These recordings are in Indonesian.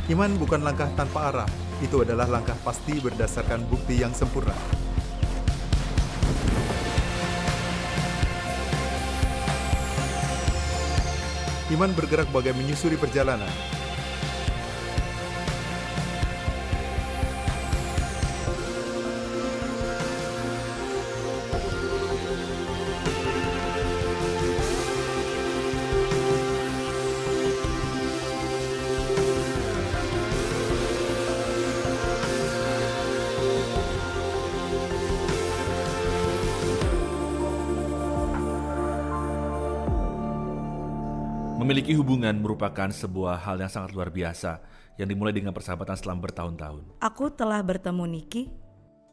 Iman bukan langkah tanpa arah, itu adalah langkah pasti berdasarkan bukti yang sempurna. Iman bergerak bagai menyusuri perjalanan. Memiliki hubungan merupakan sebuah hal yang sangat luar biasa yang dimulai dengan persahabatan selama bertahun-tahun. Aku telah bertemu Niki.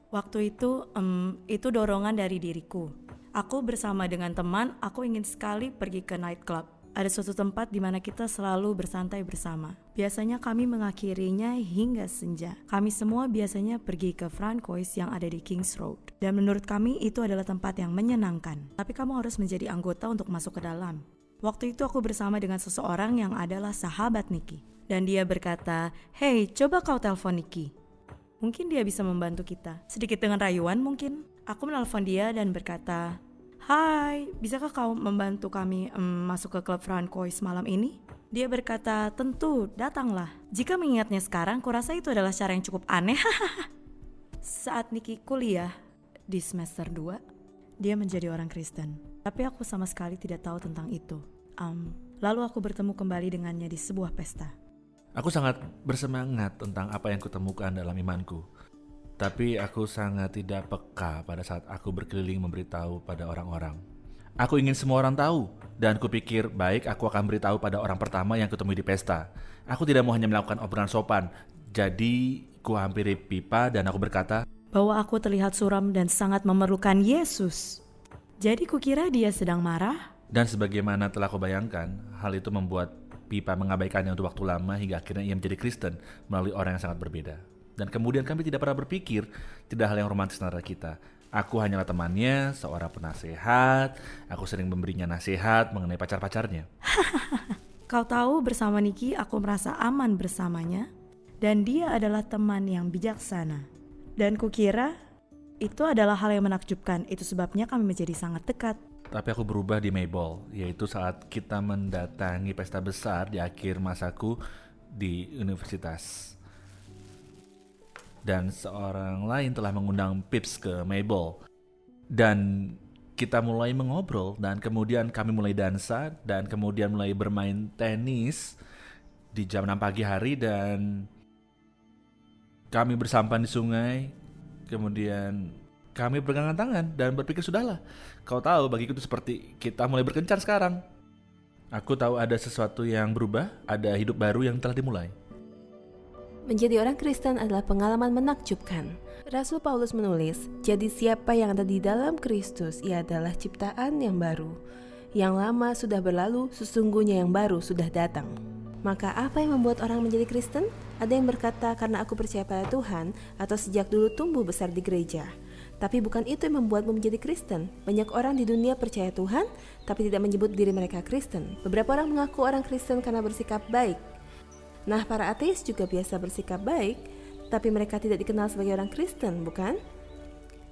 Waktu itu dorongan dari diriku. Aku bersama dengan teman, aku ingin sekali pergi ke nightclub. Ada suatu tempat di mana kita selalu bersantai bersama. Biasanya kami mengakhirinya hingga senja. Kami semua biasanya pergi ke Francois yang ada di Kings Road. Dan menurut kami itu adalah tempat yang menyenangkan. Tapi kamu harus menjadi anggota untuk masuk ke dalam. Waktu itu aku bersama dengan seseorang yang adalah sahabat Niki. Dan dia berkata, "Hey, coba kau telepon Niki. Mungkin dia bisa membantu kita." Sedikit dengan rayuan mungkin. Aku menelpon dia dan berkata, "Hai, bisakah kau membantu kami masuk ke klub Francois malam ini?" Dia berkata, "Tentu, datanglah." Jika mengingatnya sekarang, kurasa itu adalah cara yang cukup aneh. Saat Niki kuliah di semester 2, dia menjadi orang Kristen. Tapi aku sama sekali tidak tahu tentang itu. Lalu aku bertemu kembali dengannya di sebuah pesta. Aku sangat bersemangat tentang apa yang kutemukan dalam imanku. Tapi aku sangat tidak peka pada saat aku berkeliling memberitahu pada orang-orang. Aku ingin semua orang tahu, dan kupikir baik aku akan beritahu pada orang pertama yang kutemui di pesta. Aku tidak mau hanya melakukan obrolan sopan, jadi ku hampiri pipa dan aku berkata, bahwa aku terlihat suram dan sangat memerlukan Yesus. Jadi kukira dia sedang marah. dan sebagaimana telah kau bayangkan, hal itu membuat pipa mengabaikannya untuk waktu lama hingga akhirnya ia menjadi Kristen melalui orang yang sangat berbeda. Dan kemudian kami tidak pernah berpikir tidak hal yang romantis antara kita. Aku hanyalah temannya, seorang penasehat. Aku sering memberinya nasihat mengenai pacar-pacarnya. Kau tahu, bersama Niki aku merasa aman bersamanya. Dan dia adalah teman yang bijaksana. Dan kukira itu adalah hal yang menakjubkan. Itu sebabnya kami menjadi sangat dekat. Tapi aku berubah di Mayball, yaitu saat kita mendatangi pesta besar di akhir masaku di universitas. Dan seorang lain telah mengundang Pips ke Mayball. Dan kita mulai mengobrol, dan kemudian kami mulai dansa, dan kemudian mulai bermain tenis di jam 6 pagi hari, dan kami bersampan di sungai. Kemudian kami bergangan tangan dan berpikir, sudahlah, kau tahu bagiku itu seperti kita mulai berkencan sekarang. Aku tahu ada sesuatu yang berubah, ada hidup baru yang telah dimulai. Menjadi orang Kristen adalah pengalaman menakjubkan. Rasul Paulus menulis, "Jadi siapa yang ada di dalam Kristus, ia adalah ciptaan yang baru. Yang lama sudah berlalu, sesungguhnya yang baru sudah datang." Maka apa yang membuat orang menjadi Kristen? Ada yang berkata karena aku percaya pada Tuhan atau sejak dulu tumbuh besar di gereja. Tapi bukan itu yang membuatmu menjadi Kristen. Banyak orang di dunia percaya Tuhan, tapi tidak menyebut diri mereka Kristen. Beberapa orang mengaku orang Kristen karena bersikap baik. Nah, para ateis juga biasa bersikap baik, tapi mereka tidak dikenal sebagai orang Kristen, bukan?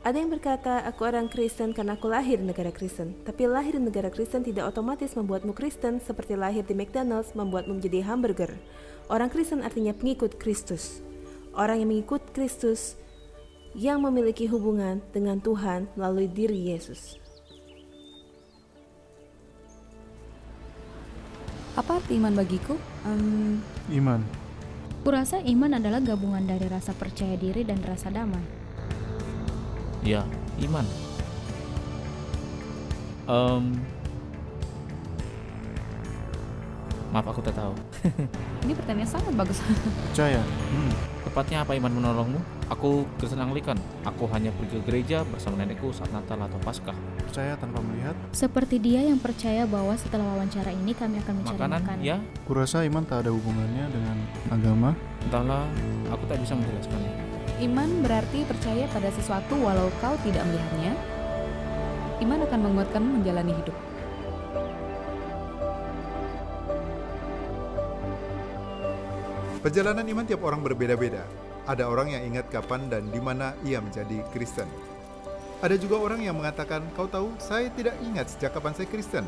Ada yang berkata, aku orang Kristen karena aku lahir di negara Kristen. Tapi lahir di negara Kristen tidak otomatis membuatmu Kristen, seperti lahir di McDonald's membuatmu menjadi hamburger. Orang Kristen artinya pengikut Kristus. Orang yang mengikut Kristus, yang memiliki hubungan dengan Tuhan melalui diri Yesus. Apa arti iman bagiku? Iman. Kurasa iman adalah gabungan dari rasa percaya diri dan rasa damai. Ya, iman. Maaf, aku tak tahu. Ini pertanyaan sangat bagus. Percaya. Tepatnya apa iman menolongmu? Aku Kristen Anglikan. Aku hanya pergi ke gereja bersama nenekku saat Natal atau Paskah. Percaya tanpa melihat. Seperti dia yang percaya bahwa setelah wawancara ini kami akan mencari Makanan, makanan. ya. Kurasa iman tak ada hubungannya dengan agama. Entahlah, aku tak bisa menjelaskannya. Iman berarti percaya pada sesuatu walau kau tidak melihatnya. Iman akan menguatkanmu menjalani hidup. Perjalanan iman tiap orang berbeda-beda. Ada orang yang ingat kapan dan di mana ia menjadi Kristen. Ada juga orang yang mengatakan, kau tahu, saya tidak ingat sejak kapan saya Kristen.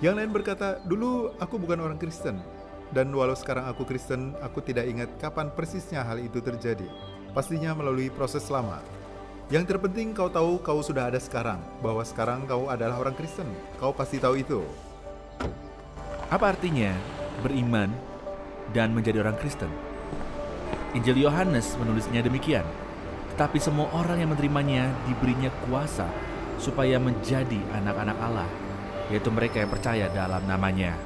Yang lain berkata, dulu aku bukan orang Kristen. Dan walau sekarang aku Kristen, aku tidak ingat kapan persisnya hal itu terjadi. Pastinya melalui proses lama. Yang terpenting kau tahu kau sudah ada sekarang, bahwa sekarang kau adalah orang Kristen. Kau pasti tahu itu. Apa artinya beriman dan menjadi orang Kristen? Injil Yohanes menulisnya demikian. Tetapi semua orang yang menerimanya diberinya kuasa supaya menjadi anak-anak Allah, yaitu mereka yang percaya dalam namanya.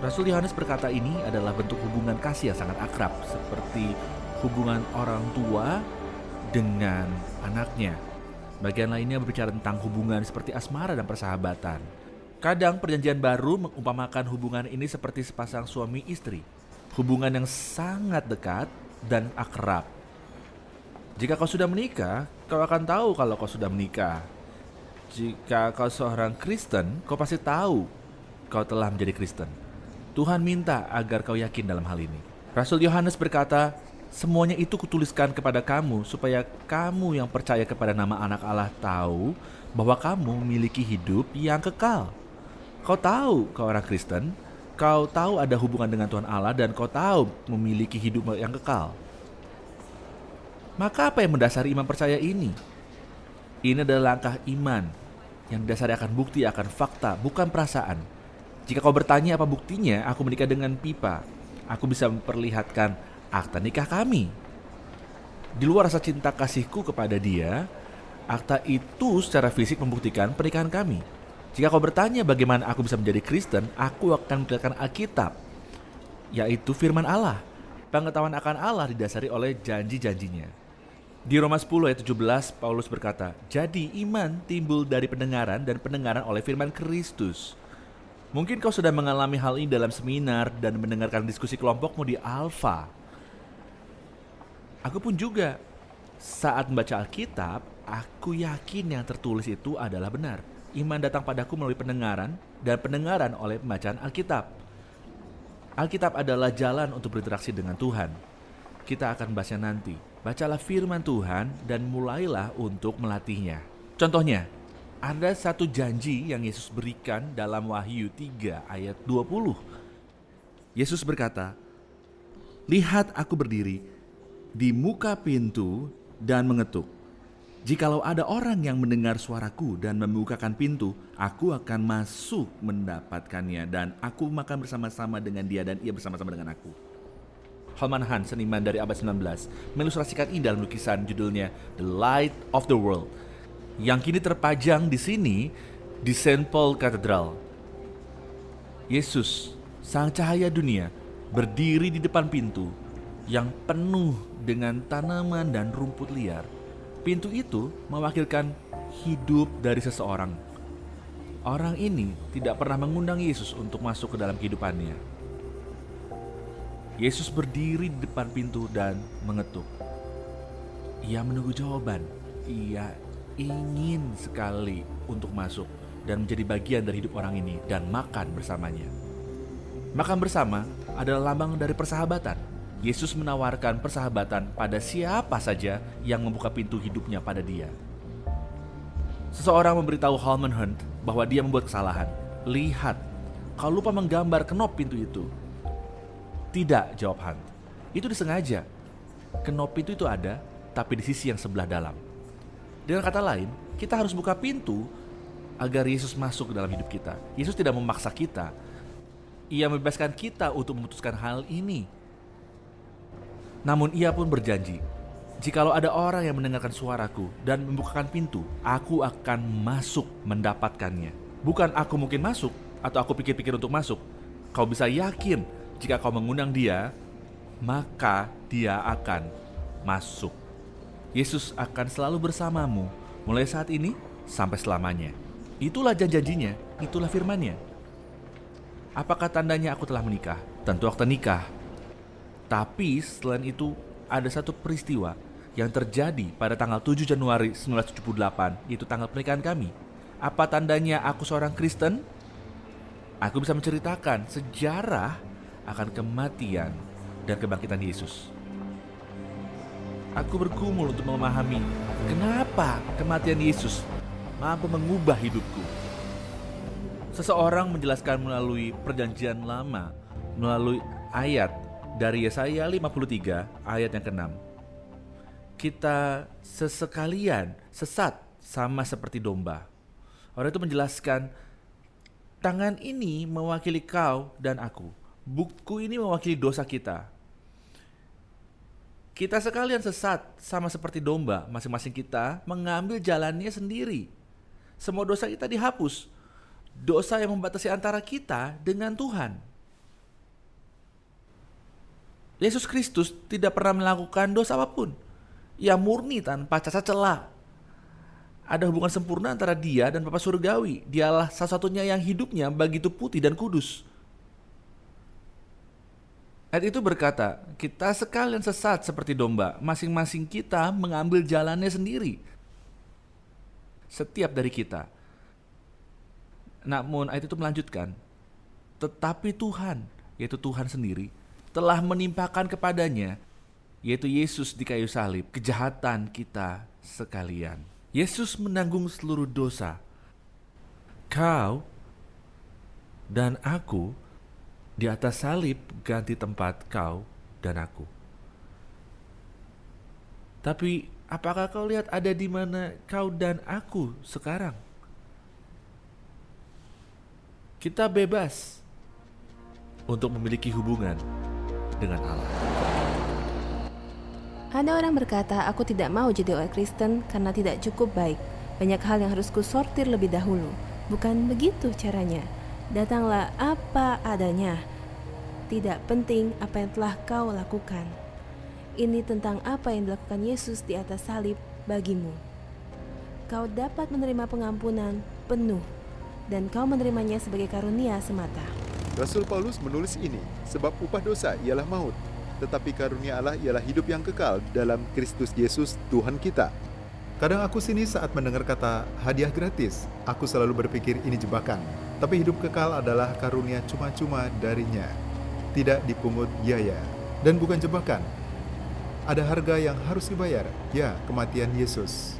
Rasul Yohanes berkata ini adalah bentuk hubungan kasih yang sangat akrab, seperti hubungan orang tua dengan anaknya. Bagian lainnya berbicara tentang hubungan seperti asmara dan persahabatan. Kadang perjanjian baru mengumpamakan hubungan ini seperti sepasang suami istri. Hubungan yang sangat dekat dan akrab. Jika kau sudah menikah, kau akan tahu kalau kau sudah menikah. Jika kau seorang Kristen, kau pasti tahu kau telah menjadi Kristen. Tuhan minta agar kau yakin dalam hal ini. Rasul Yohanes berkata, semuanya itu kutuliskan kepada kamu supaya kamu yang percaya kepada nama anak Allah tahu bahwa kamu memiliki hidup yang kekal. Kau tahu kau orang Kristen, kau tahu ada hubungan dengan Tuhan Allah, dan kau tahu memiliki hidup yang kekal. Maka apa yang mendasari iman percaya ini? Ini adalah langkah iman yang didasari akan bukti, akan fakta, bukan perasaan. Jika kau bertanya apa buktinya aku menikah dengan Pipa, aku bisa memperlihatkan akta nikah kami. Di luar rasa cinta kasihku kepada dia, akta itu secara fisik membuktikan pernikahan kami. Jika kau bertanya bagaimana aku bisa menjadi Kristen, aku akan memperlihatkan Alkitab, yaitu firman Allah. Pengetahuan akan Allah didasari oleh janji-janjinya. Di Roma 10 ayat 17, Paulus berkata, jadi iman timbul dari pendengaran dan pendengaran oleh firman Kristus. Mungkin kau sudah mengalami hal ini dalam seminar dan mendengarkan diskusi kelompokmu di Alpha. Aku pun juga. Saat membaca Alkitab, aku yakin yang tertulis itu adalah benar. Iman datang padaku melalui pendengaran, dan pendengaran oleh pembacaan Alkitab. Alkitab adalah jalan untuk berinteraksi dengan Tuhan. Kita akan bahasnya nanti. Bacalah firman Tuhan dan mulailah untuk melatihnya. Contohnya, ada satu janji yang Yesus berikan dalam Wahyu 3 ayat 20. Yesus berkata, lihat aku berdiri di muka pintu dan mengetuk. Jikalau ada orang yang mendengar suaraku dan membukakan pintu, aku akan masuk mendapatkannya dan aku makan bersama-sama dengan dia dan ia bersama-sama dengan aku. Holman Hunt, seniman dari abad 19, mengilustrasikan ini dalam lukisan judulnya The Light of the World, yang kini terpajang di sini di St. Paul Cathedral. Yesus, sang cahaya dunia, berdiri di depan pintu yang penuh dengan tanaman dan rumput liar. Pintu itu mewakilkan hidup dari seseorang. Orang ini tidak pernah mengundang Yesus untuk masuk ke dalam kehidupannya. Yesus berdiri di depan pintu dan mengetuk. Ia menunggu jawaban. Ia ingin sekali untuk masuk dan menjadi bagian dari hidup orang ini dan makan bersamanya. Makan bersama adalah lambang dari persahabatan. Yesus menawarkan persahabatan pada siapa saja yang membuka pintu hidupnya pada dia. Seseorang memberitahu Holman Hunt bahwa dia membuat kesalahan. Lihat, kau lupa menggambar kenop pintu itu. Tidak, jawab Hunt. Itu disengaja. Kenop pintu itu ada, tapi di sisi yang sebelah dalam. Dengan kata lain, kita harus buka pintu agar Yesus masuk ke dalam hidup kita. Yesus tidak memaksa kita. Ia membebaskan kita untuk memutuskan hal ini. Namun ia pun berjanji, jikalau ada orang yang mendengarkan suaraku dan membukakan pintu, aku akan masuk mendapatkannya. Bukan aku mungkin masuk, atau aku pikir-pikir untuk masuk. Kau bisa yakin, jika kau mengundang dia, maka dia akan masuk. Yesus akan selalu bersamamu, mulai saat ini sampai selamanya. Itulah janjinya, itulah firman-Nya. Apakah tandanya aku telah menikah? Tentu akta nikah. Tapi selain itu, ada satu peristiwa yang terjadi pada tanggal 7 Januari 1978, yaitu tanggal pernikahan kami. Apa tandanya aku seorang Kristen? Aku bisa menceritakan sejarah akan kematian dan kebangkitan Yesus. Aku bergumul untuk memahami kenapa kematian Yesus mampu mengubah hidupku. Seseorang menjelaskan melalui perjanjian lama, melalui ayat dari Yesaya 53 ayat yang ke-6. Kita sesekalian sesat sama seperti domba. Orang itu menjelaskan, tangan ini mewakili kau dan aku. Buku ini mewakili dosa kita. Kita sekalian sesat sama seperti domba. Masing-masing kita mengambil jalannya sendiri. Semua dosa kita dihapus. Dosa yang membatasi antara kita dengan Tuhan. Yesus Kristus tidak pernah melakukan dosa apapun. Ia murni tanpa cacat celah. Ada hubungan sempurna antara dia dan Bapa Surgawi. Dialah satu-satunya yang hidupnya begitu putih dan kudus. Ayat itu berkata, kita sekalian sesat seperti domba. Masing-masing kita mengambil jalannya sendiri. Setiap dari kita. Namun ayat itu melanjutkan, tetapi Tuhan, yaitu Tuhan sendiri, telah menimpakan kepadanya, yaitu Yesus di kayu salib, kejahatan kita sekalian. Yesus menanggung seluruh dosa. Kau dan aku di atas salib ganti tempat kau dan aku. Tapi apakah kau lihat ada di mana kau dan aku sekarang? Kita bebas untuk memiliki hubungan dengan Allah. Ada orang berkata, aku tidak mau jadi orang Kristen karena tidak cukup baik. Banyak hal yang harus kusortir lebih dahulu. Bukan begitu caranya. Datanglah apa adanya. Tidak penting apa yang telah kau lakukan. Ini tentang apa yang dilakukan Yesus di atas salib bagimu. Kau dapat menerima pengampunan penuh dan kau menerimanya sebagai karunia semata. Rasul Paulus menulis ini sebab upah dosa ialah maut, tetapi karunia Allah ialah hidup yang kekal dalam Kristus Yesus Tuhan kita. Kadang aku sini saat mendengar kata hadiah gratis, aku selalu berpikir ini jebakan. Tapi hidup kekal adalah karunia cuma-cuma darinya, tidak dipungut biaya, dan bukan jebakan. Ada harga yang harus dibayar, ya, kematian Yesus.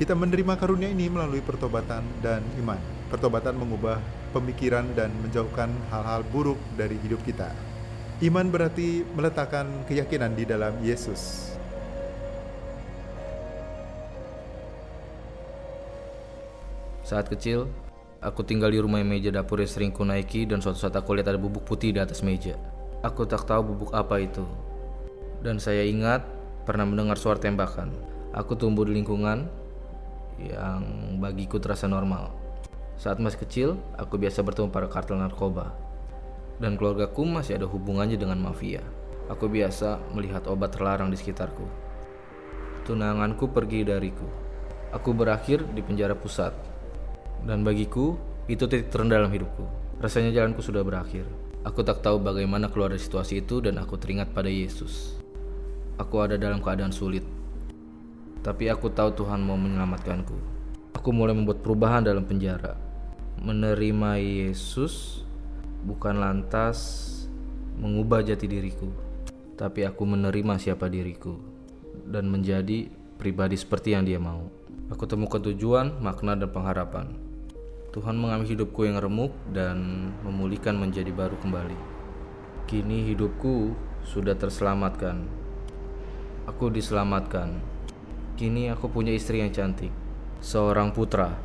Kita menerima karunia ini melalui pertobatan dan iman. Pertobatan mengubah pemikiran dan menjauhkan hal-hal buruk dari hidup kita. Iman berarti meletakkan keyakinan di dalam Yesus. Saat kecil, aku tinggal di rumah yang meja dapur yang sering kunaiki dan suatu saat aku lihat ada bubuk putih di atas meja. Aku tak tahu bubuk apa itu. Dan saya ingat pernah mendengar suara tembakan. Aku tumbuh di lingkungan yang bagiku terasa normal. Saat masih kecil, aku biasa bertemu para kartel narkoba. Dan keluargaku masih ada hubungannya dengan mafia. Aku biasa melihat obat terlarang di sekitarku. Tunanganku pergi dariku. Aku berakhir di penjara pusat. Dan bagiku, itu titik terendah dalam hidupku. Rasanya jalanku sudah berakhir. Aku tak tahu bagaimana keluar dari situasi itu dan aku teringat pada Yesus. Aku ada dalam keadaan sulit. Tapi aku tahu Tuhan mau menyelamatkanku. Aku mulai membuat perubahan dalam penjara. Menerima Yesus bukan lantas mengubah jati diriku, tapi aku menerima siapa diriku dan menjadi pribadi seperti yang Dia mau. Aku temukan tujuan, makna, dan pengharapan. Tuhan mengambil hidupku yang remuk dan memulihkan menjadi baru kembali. Kini hidupku sudah terselamatkan. Aku diselamatkan. Kini aku punya istri yang cantik, seorang putra,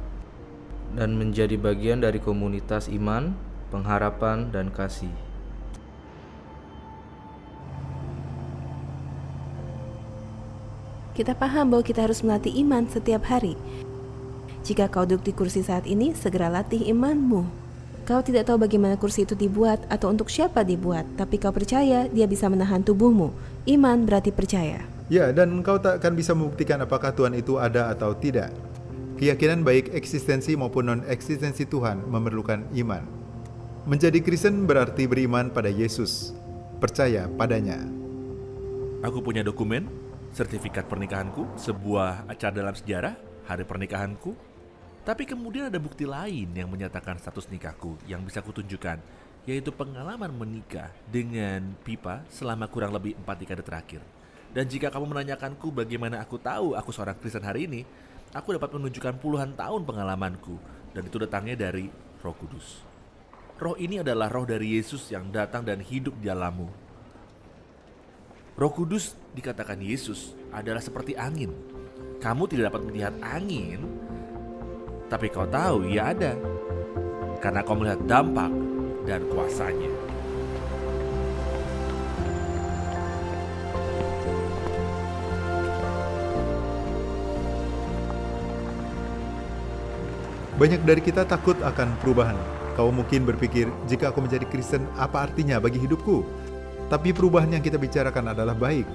dan menjadi bagian dari komunitas iman, pengharapan, dan kasih. Kita paham bahwa kita harus melatih iman setiap hari. Jika kau duduk di kursi saat ini, segera latih imanmu. Kau tidak tahu bagaimana kursi itu dibuat atau untuk siapa dibuat, tapi kau percaya Dia bisa menahan tubuhmu. Iman berarti percaya. Ya, dan engkau tak akan bisa membuktikan apakah Tuhan itu ada atau tidak. Keyakinan baik eksistensi maupun non-eksistensi Tuhan memerlukan iman. Menjadi Kristen berarti beriman pada Yesus, percaya padanya. Aku punya dokumen, sertifikat pernikahanku, sebuah acara dalam sejarah, hari pernikahanku. Tapi kemudian ada bukti lain yang menyatakan status nikahku yang bisa kutunjukkan, yaitu pengalaman menikah dengan Pipa selama kurang lebih 4 dekade terakhir. Dan jika kamu menanyakanku bagaimana aku tahu aku seorang Kristen hari ini, aku dapat menunjukkan puluhan tahun pengalamanku, dan itu datangnya dari Roh Kudus. Roh ini adalah roh dari Yesus yang datang dan hidup di dalammu. Roh Kudus dikatakan Yesus adalah seperti angin. Kamu tidak dapat melihat angin, tapi kau tahu ia ada, karena kau melihat dampak dan kuasanya. Banyak dari kita takut akan perubahan. Kau mungkin berpikir, jika aku menjadi Kristen, apa artinya bagi hidupku? Tapi perubahan yang kita bicarakan adalah baik.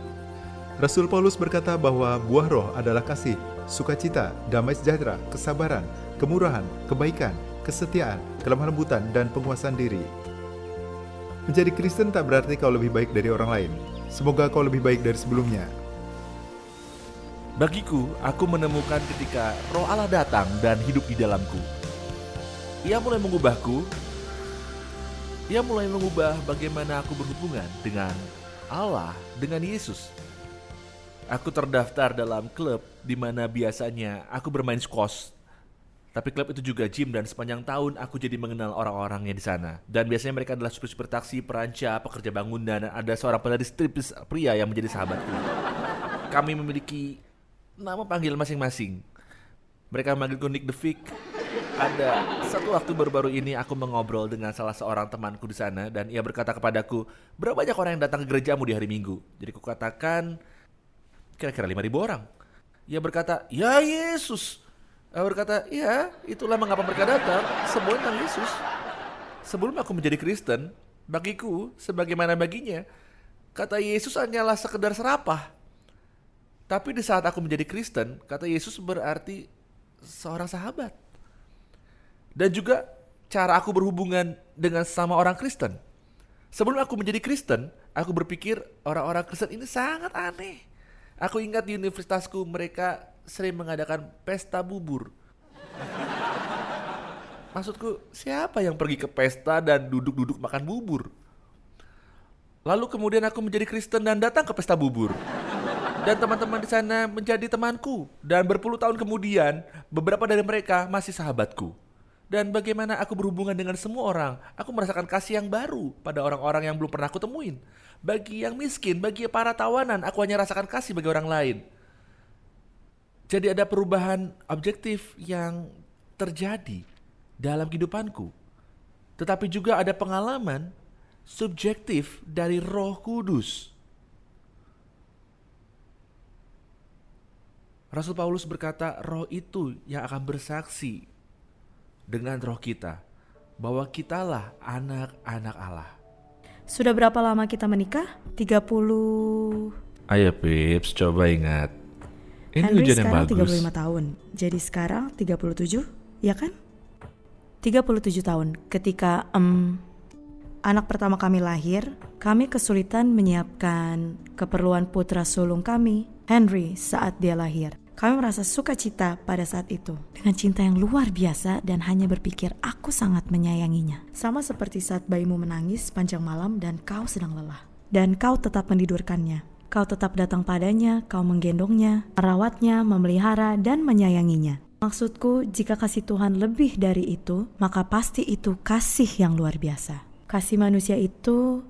Rasul Paulus berkata bahwa buah roh adalah kasih, sukacita, damai sejahtera, kesabaran, kemurahan, kebaikan, kesetiaan, kelemah lembutan, dan penguasaan diri. Menjadi Kristen tak berarti kau lebih baik dari orang lain. Semoga kau lebih baik dari sebelumnya. Bagiku, aku menemukan ketika Roh Allah datang dan hidup di dalamku. Ia mulai mengubahku. Ia mulai mengubah bagaimana aku berhubungan dengan Allah, dengan Yesus. Aku terdaftar dalam klub di mana biasanya aku bermain squash. Tapi klub itu juga gym, dan sepanjang tahun aku jadi mengenal orang-orangnya di sana. Dan biasanya mereka adalah supir-supir taksi, peranca, pekerja bangunan, dan ada seorang penari striptease pria yang menjadi sahabatku. Kami memiliki nama panggil masing-masing. Mereka memanggilku Nick the Fig. Ada satu waktu baru-baru ini aku mengobrol dengan salah seorang temanku di sana, dan ia berkata kepadaku, berapa banyak orang yang datang ke gerejamu di hari Minggu? Jadi aku katakan, kira-kira 5.000 orang. Ia berkata, ya Yesus. Aku berkata, ya, itulah mengapa mereka datang, semua tentang Yesus. Sebelum aku menjadi Kristen, bagiku, sebagaimana baginya, kata Yesus hanyalah sekedar serapah. Tapi di saat aku menjadi Kristen, kata Yesus berarti seorang sahabat. Dan juga cara aku berhubungan dengan sama orang Kristen. Sebelum aku menjadi Kristen, aku berpikir orang-orang Kristen ini sangat aneh. Aku ingat di universitasku mereka sering mengadakan pesta bubur. Maksudku, siapa yang pergi ke pesta dan duduk-duduk makan bubur? Lalu kemudian aku menjadi Kristen dan datang ke pesta bubur. Dan teman-teman di sana menjadi temanku. Dan berpuluh tahun kemudian, beberapa dari mereka masih sahabatku. Dan bagaimana aku berhubungan dengan semua orang, aku merasakan kasih yang baru pada orang-orang yang belum pernah aku temuin. Bagi yang miskin, bagi para tawanan, aku hanya rasakan kasih bagi orang lain. Jadi ada perubahan objektif yang terjadi dalam kehidupanku. Tetapi juga ada pengalaman subjektif dari Roh Kudus. Rasul Paulus berkata, roh itu yang akan bersaksi dengan roh kita bahwa kitalah anak-anak Allah. Sudah berapa lama kita menikah? 30... Ayo Pips, coba ingat. Ini Henry ujian yang sekarang bagus. 35 tahun. Jadi sekarang 37, ya kan? 37 tahun ketika anak pertama kami lahir, kami kesulitan menyiapkan keperluan putra sulung kami, Henry, saat dia lahir. Kami merasa sukacita pada saat itu, dengan cinta yang luar biasa dan hanya berpikir aku sangat menyayanginya. Sama seperti saat bayimu menangis sepanjang malam dan kau sedang lelah. Dan kau tetap menidurkannya. Kau tetap datang padanya, kau menggendongnya, merawatnya, memelihara, dan menyayanginya. Maksudku, jika kasih Tuhan lebih dari itu, maka pasti itu kasih yang luar biasa. Kasih manusia itu,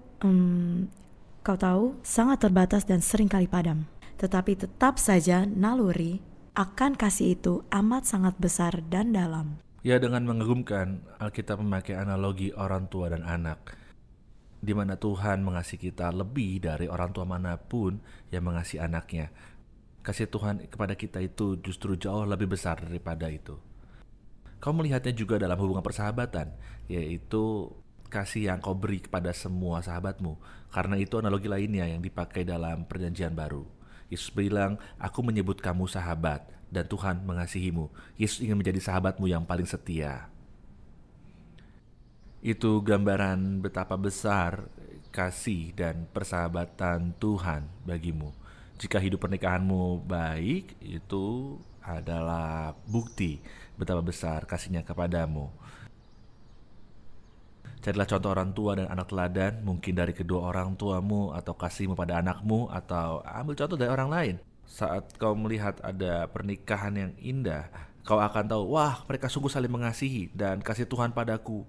kau tahu, sangat terbatas dan seringkali padam. Tetapi tetap saja naluri akan kasih itu amat sangat besar dan dalam. Ya, dengan mengagumkan, Alkitab memakai analogi orang tua dan anak, di mana Tuhan mengasihi kita lebih dari orang tua manapun yang mengasihi anaknya. Kasih Tuhan kepada kita itu justru jauh lebih besar daripada itu. Kau melihatnya juga dalam hubungan persahabatan, yaitu kasih yang kau beri kepada semua sahabatmu. Karena itu analogi lainnya yang dipakai dalam perjanjian baru. Yesus bilang, aku menyebut kamu sahabat dan Tuhan mengasihimu. Yesus ingin menjadi sahabatmu yang paling setia. Itu gambaran betapa besar kasih dan persahabatan Tuhan bagimu. Jika hidup pernikahanmu baik, itu adalah bukti betapa besar kasihnya kepadamu. Carilah contoh orang tua dan anak teladan, mungkin dari kedua orang tuamu atau kasihmu pada anakmu, atau ambil contoh dari orang lain. Saat kau melihat ada pernikahan yang indah, kau akan tahu, wah, mereka sungguh saling mengasihi dan kasih Tuhan padaku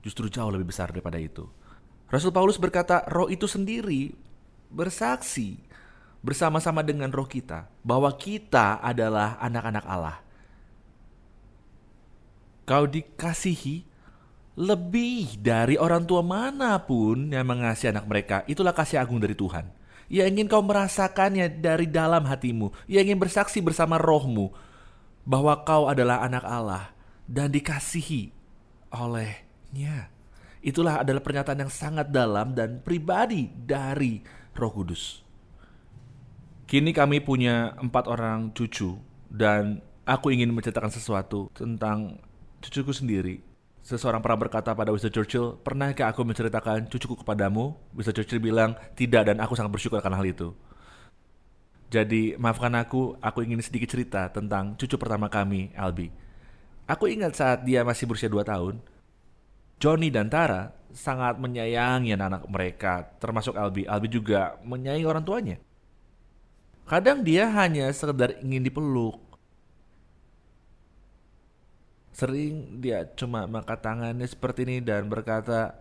justru jauh lebih besar daripada itu. Rasul Paulus berkata, roh itu sendiri bersaksi bersama-sama dengan roh kita bahwa kita adalah anak-anak Allah. Kau dikasihi lebih dari orang tua manapun yang mengasihi anak mereka. Itulah kasih agung dari Tuhan. Ia ingin kau merasakannya dari dalam hatimu. Ia ingin bersaksi bersama rohmu bahwa kau adalah anak Allah dan dikasihi olehnya. Itulah adalah pernyataan yang sangat dalam dan pribadi dari Roh Kudus. Kini kami punya 4 orang cucu dan aku ingin menceritakan sesuatu tentang cucuku sendiri. Seseorang pernah berkata pada Winston Churchill, pernahkah aku menceritakan cucuku kepadamu? Winston Churchill bilang, tidak, dan aku sangat bersyukur akan hal itu. Jadi maafkan aku ingin sedikit cerita tentang cucu pertama kami, Albi. Aku ingat saat dia masih berusia 2 tahun, Johnny dan Tara sangat menyayangi anak-anak mereka, termasuk Albi. Albi juga menyayangi orang tuanya. Kadang dia hanya sekedar ingin dipeluk. Sering dia cuma mengangkat tangannya seperti ini dan berkata,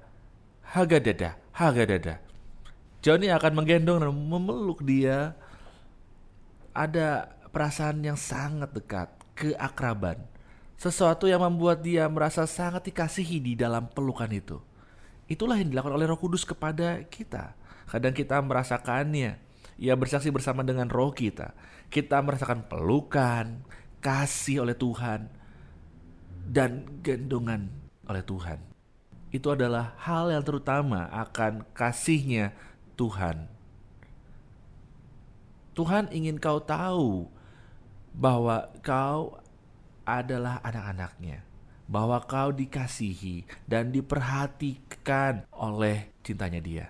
haga dada, haga dada. Johnny akan menggendong dan memeluk dia. Ada perasaan yang sangat dekat, keakraban. Sesuatu yang membuat dia merasa sangat dikasihi di dalam pelukan itu. Itulah yang dilakukan oleh Roh Kudus kepada kita. Kadang kita merasakannya. Ia bersaksi bersama dengan roh kita. Kita merasakan pelukan, kasih oleh Tuhan, dan gendongan oleh Tuhan. Itu adalah hal yang terutama akan kasihnya Tuhan. Tuhan ingin kau tahu bahwa kau adalah anak-anaknya, bahwa kau dikasihi dan diperhatikan oleh cintanya Dia.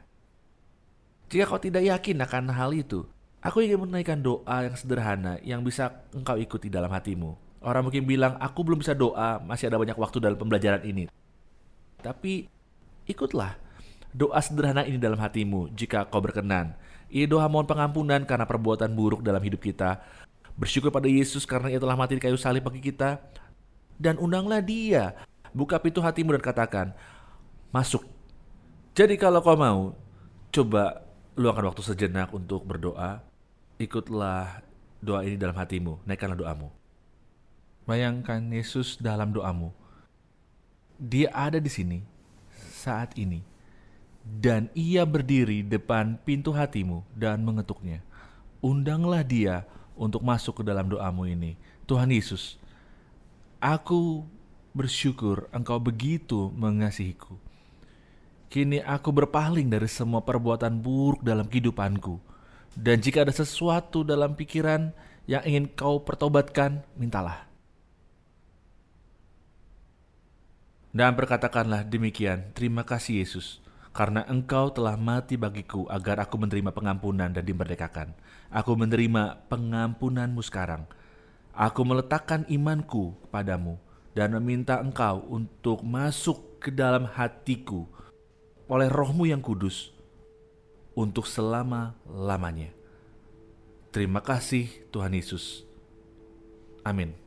Jika kau tidak yakin akan hal itu, aku ingin menaikkan doa yang sederhana yang bisa engkau ikuti dalam hatimu. Orang mungkin bilang, aku belum bisa doa, masih ada banyak waktu dalam pembelajaran ini. Tapi ikutlah doa sederhana ini dalam hatimu jika kau berkenan. Ini doa mohon pengampunan karena perbuatan buruk dalam hidup kita. Bersyukur pada Yesus karena Ia telah mati di kayu salib bagi kita. Dan undanglah Dia. Buka pintu hatimu dan katakan, masuk. Jadi kalau kau mau, coba luangkan waktu sejenak untuk berdoa. Ikutlah doa ini dalam hatimu. Naikkanlah doamu. Bayangkan Yesus dalam doamu. Dia ada di sini saat ini. Dan Ia berdiri depan pintu hatimu dan mengetuknya. Undanglah Dia untuk masuk ke dalam doamu ini. Tuhan Yesus, aku bersyukur Engkau begitu mengasihiku. Kini aku berpaling dari semua perbuatan buruk dalam kehidupanku. Dan jika ada sesuatu dalam pikiran yang ingin Kau pertobatkan, mintalah. Dan berkatakanlah demikian, terima kasih Yesus, karena Engkau telah mati bagiku agar aku menerima pengampunan dan dimerdekakan. Aku menerima pengampunan-Mu sekarang. Aku meletakkan imanku padamu dan meminta Engkau untuk masuk ke dalam hatiku oleh Roh-Mu yang kudus untuk selama-lamanya. Terima kasih Tuhan Yesus. Amin.